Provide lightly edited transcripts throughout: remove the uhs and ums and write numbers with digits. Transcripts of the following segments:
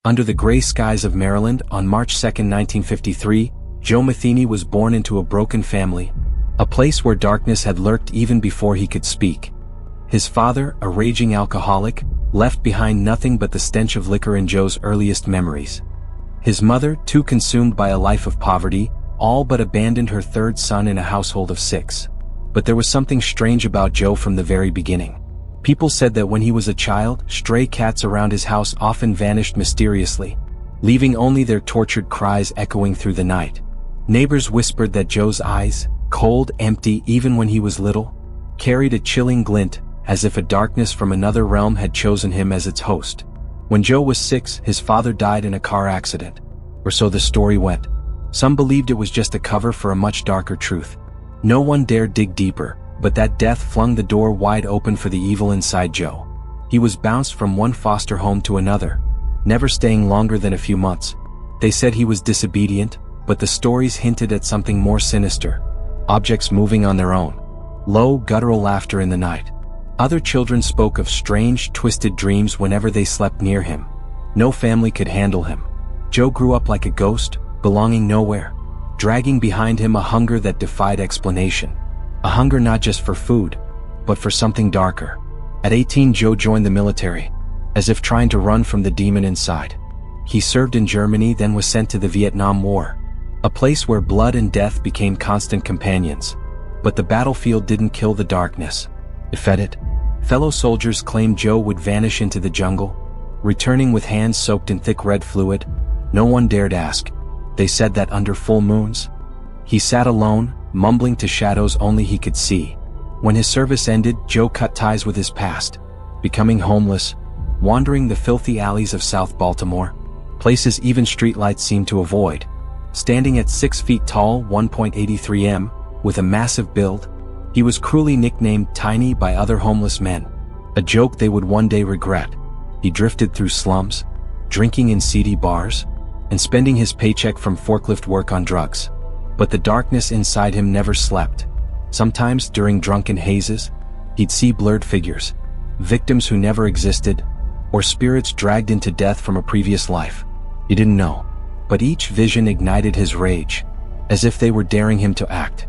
Under the gray skies of Maryland on March 2, 1953, Joe Metheny was born into a broken family, a place where darkness had lurked even before he could speak. His father, a raging alcoholic, left behind nothing but the stench of liquor in Joe's earliest memories. His mother, too consumed by a life of poverty, all but abandoned her third son in a household of 6. But there was something strange about Joe from the very beginning. People said that when he was a child, stray cats around his house often vanished mysteriously, leaving only their tortured cries echoing through the night. Neighbors whispered that Joe's eyes, cold, empty even when he was little, carried a chilling glint, as if a darkness from another realm had chosen him as its host. When Joe was 6, his father died in a car accident, or so the story went. Some believed it was just a cover for a much darker truth. No one dared dig deeper, but that death flung the door wide open for the evil inside Joe. He was bounced from one foster home to another, never staying longer than a few months. They said he was disobedient, but the stories hinted at something more sinister. Objects moving on their own. Low, guttural laughter in the night. Other children spoke of strange, twisted dreams whenever they slept near him. No family could handle him. Joe grew up like a ghost, belonging nowhere, dragging behind him a hunger that defied explanation. A hunger not just for food, but for something darker. At 18, Joe joined the military, as if trying to run from the demon inside. He served in Germany, then was sent to the Vietnam War, a place where blood and death became constant companions. But the battlefield didn't kill the darkness. It fed it. Fellow soldiers claimed Joe would vanish into the jungle, returning with hands soaked in thick red fluid. No one dared ask. They said that under full moons, he sat alone, mumbling to shadows only he could see. When his service ended, Joe cut ties with his past, becoming homeless, wandering the filthy alleys of South Baltimore, places even streetlights seemed to avoid. Standing at 6 feet tall, 1.83 m, with a massive build, he was cruelly nicknamed Tiny by other homeless men, a joke they would one day regret. He drifted through slums, drinking in seedy bars, and spending his paycheck from forklift work on drugs. But the darkness inside him never slept. Sometimes, during drunken hazes, he'd see blurred figures, victims who never existed, or spirits dragged into death from a previous life. He didn't know, but each vision ignited his rage, as if they were daring him to act.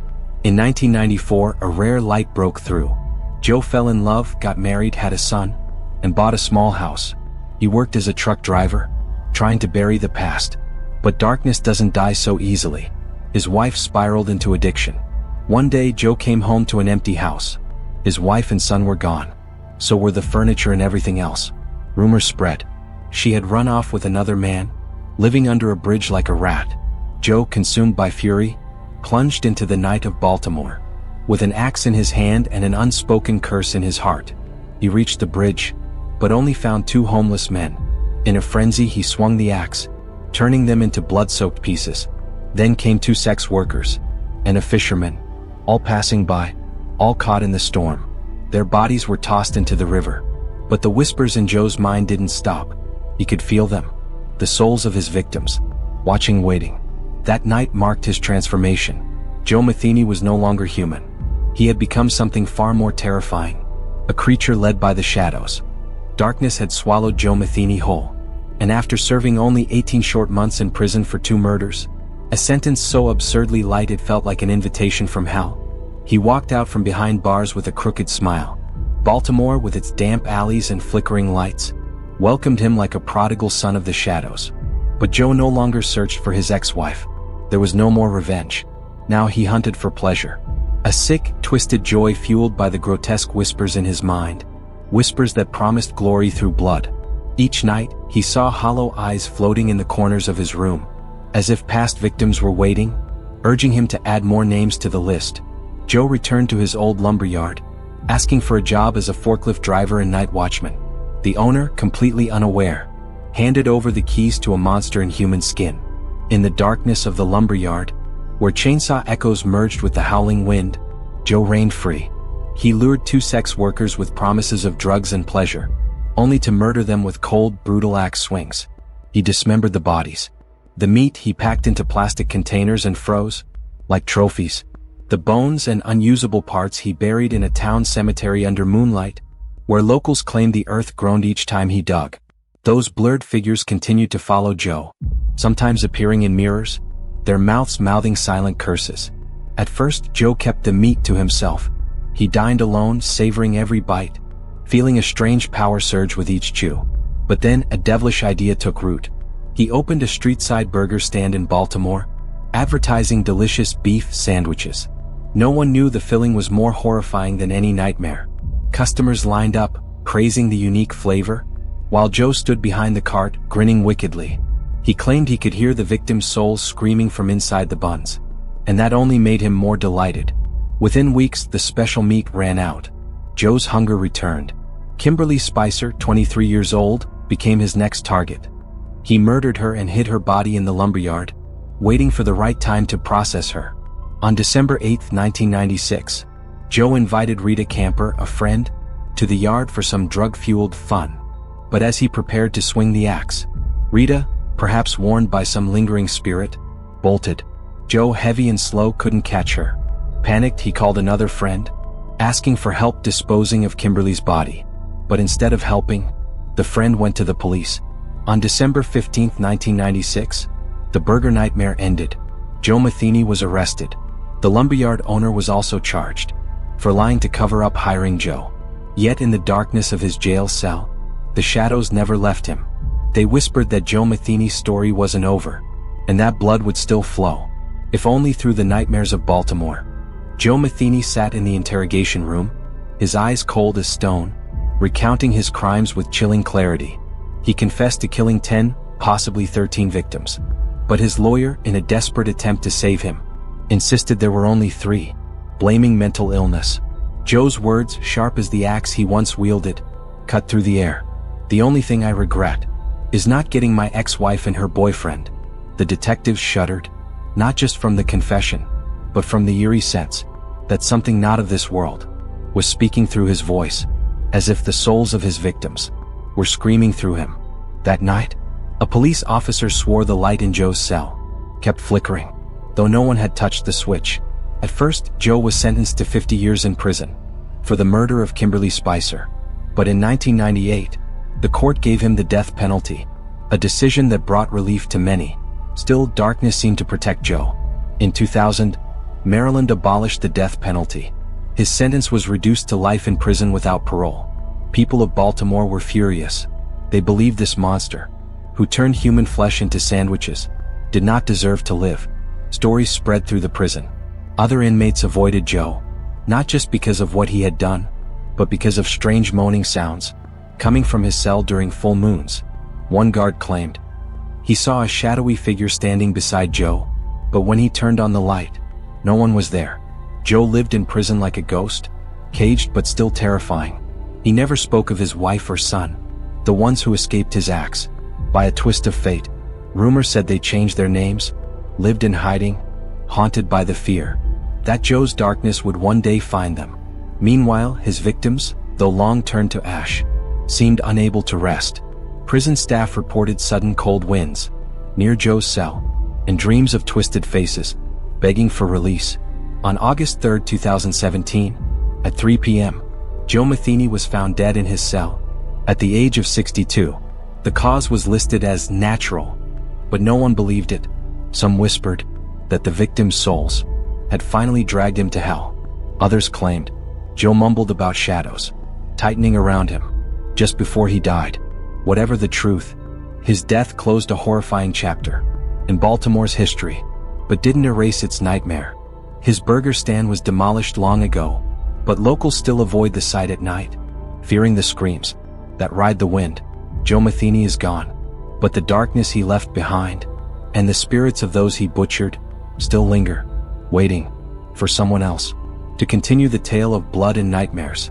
In 1994, a rare light broke through. Joe fell in love, got married, had a son, and bought a small house. He worked as a truck driver, trying to bury the past. But darkness doesn't die so easily. His wife spiraled into addiction. One day, Joe came home to an empty house. His wife and son were gone. So were the furniture and everything else. Rumors spread. She had run off with another man, living under a bridge like a rat. Joe, consumed by fury, plunged into the night of Baltimore. With an axe in his hand and an unspoken curse in his heart, he reached the bridge, but only found 2 homeless men. In a frenzy, he swung the axe, turning them into blood-soaked pieces. Then came 2 sex workers and a fisherman, all passing by, all caught in the storm. Their bodies were tossed into the river. But the whispers in Joe's mind didn't stop. He could feel them, the souls of his victims, watching, waiting. That night marked his transformation. Joe Metheny was no longer human. He had become something far more terrifying, a creature led by the shadows. Darkness had swallowed Joe Metheny whole, and after serving only 18 short months in prison for 2 murders, a sentence so absurdly light it felt like an invitation from hell, he walked out from behind bars with a crooked smile. Baltimore, with its damp alleys and flickering lights, welcomed him like a prodigal son of the shadows. But Joe no longer searched for his ex-wife. There was no more revenge. Now he hunted for pleasure. A sick, twisted joy fueled by the grotesque whispers in his mind, whispers that promised glory through blood. Each night, he saw hollow eyes floating in the corners of his room, as if past victims were waiting, urging him to add more names to the list. Joe returned to his old lumberyard, asking for a job as a forklift driver and night watchman. The owner, completely unaware, handed over the keys to a monster in human skin. In the darkness of the lumberyard, where chainsaw echoes merged with the howling wind, Joe reigned free. He lured 2 sex workers with promises of drugs and pleasure, only to murder them with cold, brutal axe swings. He dismembered the bodies. The meat he packed into plastic containers and froze, like trophies. The bones and unusable parts he buried in a town cemetery under moonlight, where locals claimed the earth groaned each time he dug. Those blurred figures continued to follow Joe, sometimes appearing in mirrors, their mouths mouthing silent curses. At first, Joe kept the meat to himself. He dined alone, savoring every bite, feeling a strange power surge with each chew. But then, a devilish idea took root. He opened a street-side burger stand in Baltimore, advertising delicious beef sandwiches. No one knew the filling was more horrifying than any nightmare. Customers lined up, praising the unique flavor, while Joe stood behind the cart, grinning wickedly. He claimed he could hear the victims' souls screaming from inside the buns, and that only made him more delighted. Within weeks, the special meat ran out. Joe's hunger returned. Kimberly Spicer, 23 years old, became his next target. He murdered her and hid her body in the lumberyard, waiting for the right time to process her. On December 8, 1996, Joe invited Rita Camper, a friend, to the yard for some drug-fueled fun. But as he prepared to swing the axe, Rita, perhaps warned by some lingering spirit, bolted. Joe, heavy and slow, couldn't catch her. Panicked, he called another friend, asking for help disposing of Kimberly's body. But instead of helping, the friend went to the police. On December 15, 1996, the burger nightmare ended. Joe Metheny was arrested. The lumberyard owner was also charged for lying to cover up hiring Joe. Yet in the darkness of his jail cell, the shadows never left him. They whispered that Joe Metheny's story wasn't over, and that blood would still flow, if only through the nightmares of Baltimore. Joe Metheny sat in the interrogation room, his eyes cold as stone, recounting his crimes with chilling clarity. He confessed to killing 10, possibly 13 victims. But his lawyer, in a desperate attempt to save him, insisted there were only 3, blaming mental illness. Joe's words, sharp as the axe he once wielded, cut through the air. "The only thing I regret is not getting my ex-wife and her boyfriend." The detectives shuddered, not just from the confession, but from the eerie sense that something not of this world was speaking through his voice, as if the souls of his victims were screaming through him. That night, a police officer swore the light in Joe's cell kept flickering, though no one had touched the switch. At first, Joe was sentenced to 50 years in prison for the murder of Kimberly Spicer. But in 1998, the court gave him the death penalty, a decision that brought relief to many. Still, darkness seemed to protect Joe. In 2000, Maryland abolished the death penalty. His sentence was reduced to life in prison without parole. People of Baltimore were furious. They believed this monster, who turned human flesh into sandwiches, did not deserve to live. Stories spread through the prison. Other inmates avoided Joe, not just because of what he had done, but because of strange moaning sounds coming from his cell during full moons. One guard claimed he saw a shadowy figure standing beside Joe, but when he turned on the light, no one was there. Joe lived in prison like a ghost, caged but still terrifying. He never spoke of his wife or son, the ones who escaped his axe. By a twist of fate, rumor said they changed their names, lived in hiding, haunted by the fear that Joe's darkness would one day find them. Meanwhile, his victims, though long turned to ash, seemed unable to rest. Prison staff reported sudden cold winds near Joe's cell, and dreams of twisted faces begging for release. On August 3, 2017, at 3 p.m., Joe Metheny was found dead in his cell, at the age of 62. The cause was listed as natural, but no one believed it. Some whispered that the victims' souls had finally dragged him to hell. Others claimed Joe mumbled about shadows tightening around him just before he died. Whatever the truth, his death closed a horrifying chapter in Baltimore's history, but didn't erase its nightmare. His burger stand was demolished long ago, but locals still avoid the site at night, fearing the screams that ride the wind. Joe Metheny is gone, but the darkness he left behind, and the spirits of those he butchered, still linger, waiting for someone else to continue the tale of blood and nightmares.